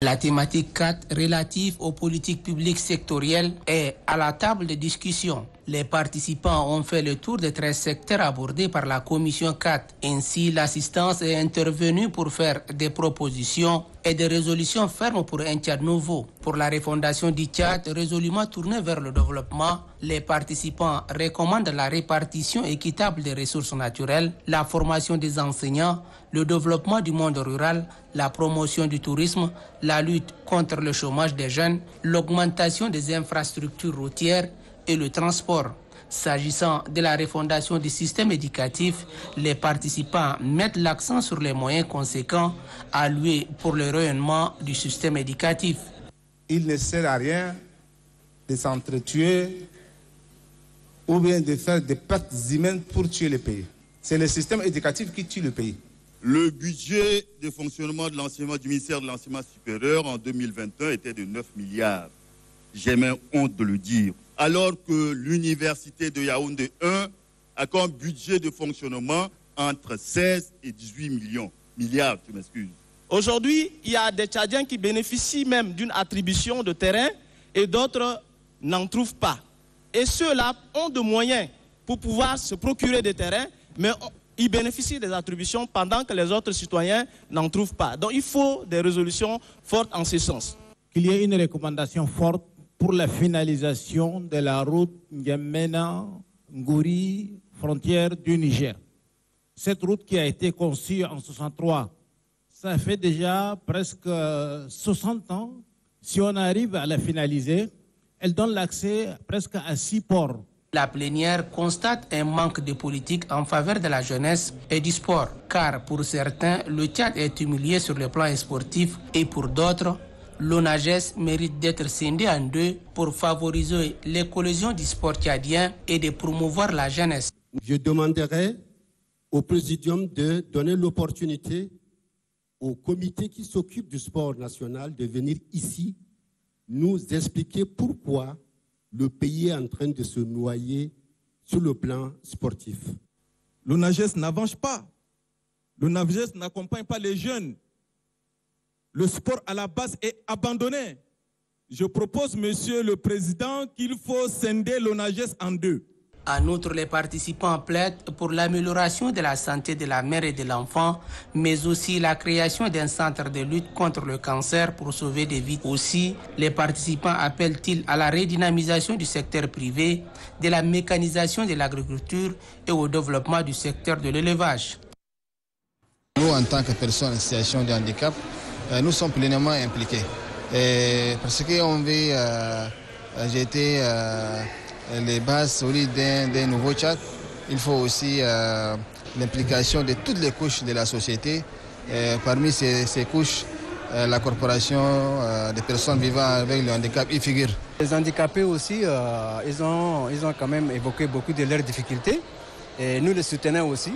La thématique 4 relative aux politiques publiques sectorielles est à la table de discussion. Les participants ont fait le tour des 13 secteurs abordés par la commission 4. Ainsi, l'assistance est intervenue pour faire des propositions et des résolutions fermes pour un Tchad nouveau. Pour la refondation du Tchad, résolument tournée vers le développement, les participants recommandent la répartition équitable des ressources naturelles, la formation des enseignants, le développement du monde rural, la promotion du tourisme, la lutte contre le chômage des jeunes, l'augmentation des infrastructures routières et le transport. S'agissant de la refondation du système éducatif, les participants mettent l'accent sur les moyens conséquents alloués pour le rayonnement du système éducatif. Il ne sert à rien de s'entretuer ou bien de faire des pertes humaines pour tuer le pays. C'est le système éducatif qui tue le pays. Le budget de fonctionnement de l'enseignement du ministère de l'enseignement supérieur en 2021 était de 9 milliards. J'ai même honte de le dire. Alors que l'université de Yaoundé 1 a comme budget de fonctionnement entre 16 et 18 milliards, je m'excuse. Aujourd'hui, il y a des Tchadiens qui bénéficient même d'une attribution de terrain et d'autres n'en trouvent pas. Et ceux-là ont de moyens pour pouvoir se procurer des terrains, mais ils bénéficient des attributions pendant que les autres citoyens n'en trouvent pas. Donc il faut des résolutions fortes en ce sens. Qu'il y ait une recommandation forte pour la finalisation de la route N'Djamena-Ngouri, frontière du Niger. Cette route qui a été conçue en 1963, ça fait déjà presque 60 ans. Si on arrive à la finaliser, elle donne l'accès presque à 6 ports. La plénière constate un manque de politique en faveur de la jeunesse et du sport, car pour certains, le Tchad est humilié sur le plan sportif et pour d'autres, l'ONAGES mérite d'être scindé en deux pour favoriser l'éclosion du sport tchadien et de promouvoir la jeunesse. Je demanderai au Présidium de donner l'opportunité au comité qui s'occupe du sport national de venir ici nous expliquer pourquoi le pays est en train de se noyer sur le plan sportif. L'ONAGES n'avance pas. L'ONAGES n'accompagne pas les jeunes. Le sport à la base est abandonné. Je propose, Monsieur le Président, qu'il faut scinder l'ONAGES en deux. En outre, les participants plaident pour l'amélioration de la santé de la mère et de l'enfant, mais aussi la création d'un centre de lutte contre le cancer pour sauver des vies. Aussi, les participants appellent-ils à la redynamisation du secteur privé, de la mécanisation de l'agriculture et au développement du secteur de l'élevage. Nous, en tant que personnes en situation de handicap, nous sommes pleinement impliqués. Parce qu'on veut jeter les bases solides d'un nouveau Tchad, il faut aussi l'implication de toutes les couches de la société. Parmi ces couches, la corporation des personnes vivant avec le handicap y figure. Les handicapés aussi, ils ont quand même évoqué beaucoup de leurs difficultés et nous les soutenons aussi.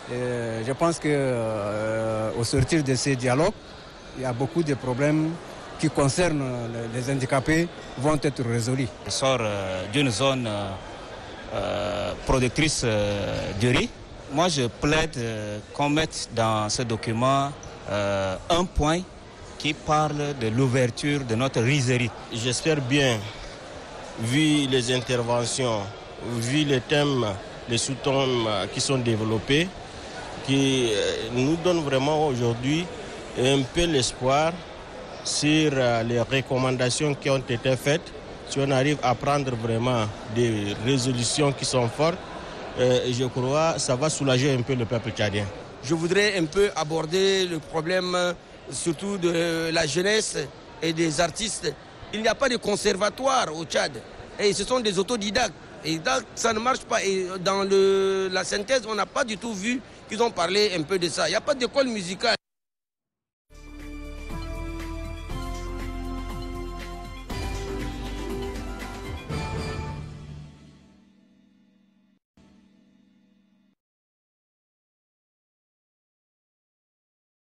Je pense qu'au sortir de ces dialogues, il y a beaucoup de problèmes qui concernent les handicapés vont être résolus. On sort d'une zone productrice de riz. Moi, je plaide qu'on mette dans ce document un point qui parle de l'ouverture de notre rizerie. J'espère bien, vu les interventions, vu les thèmes, les sous-thèmes qui sont développés, qui nous donnent vraiment aujourd'hui un peu l'espoir sur les recommandations qui ont été faites. Si on arrive à prendre vraiment des résolutions qui sont fortes, je crois que ça va soulager un peu le peuple tchadien. Je voudrais un peu aborder le problème surtout de la jeunesse et des artistes. Il n'y a pas de conservatoire au Tchad et ce sont des autodidactes. Et donc, ça ne marche pas. Et dans la synthèse, on n'a pas du tout vu qu'ils ont parlé un peu de ça. Il n'y a pas d'école musicale.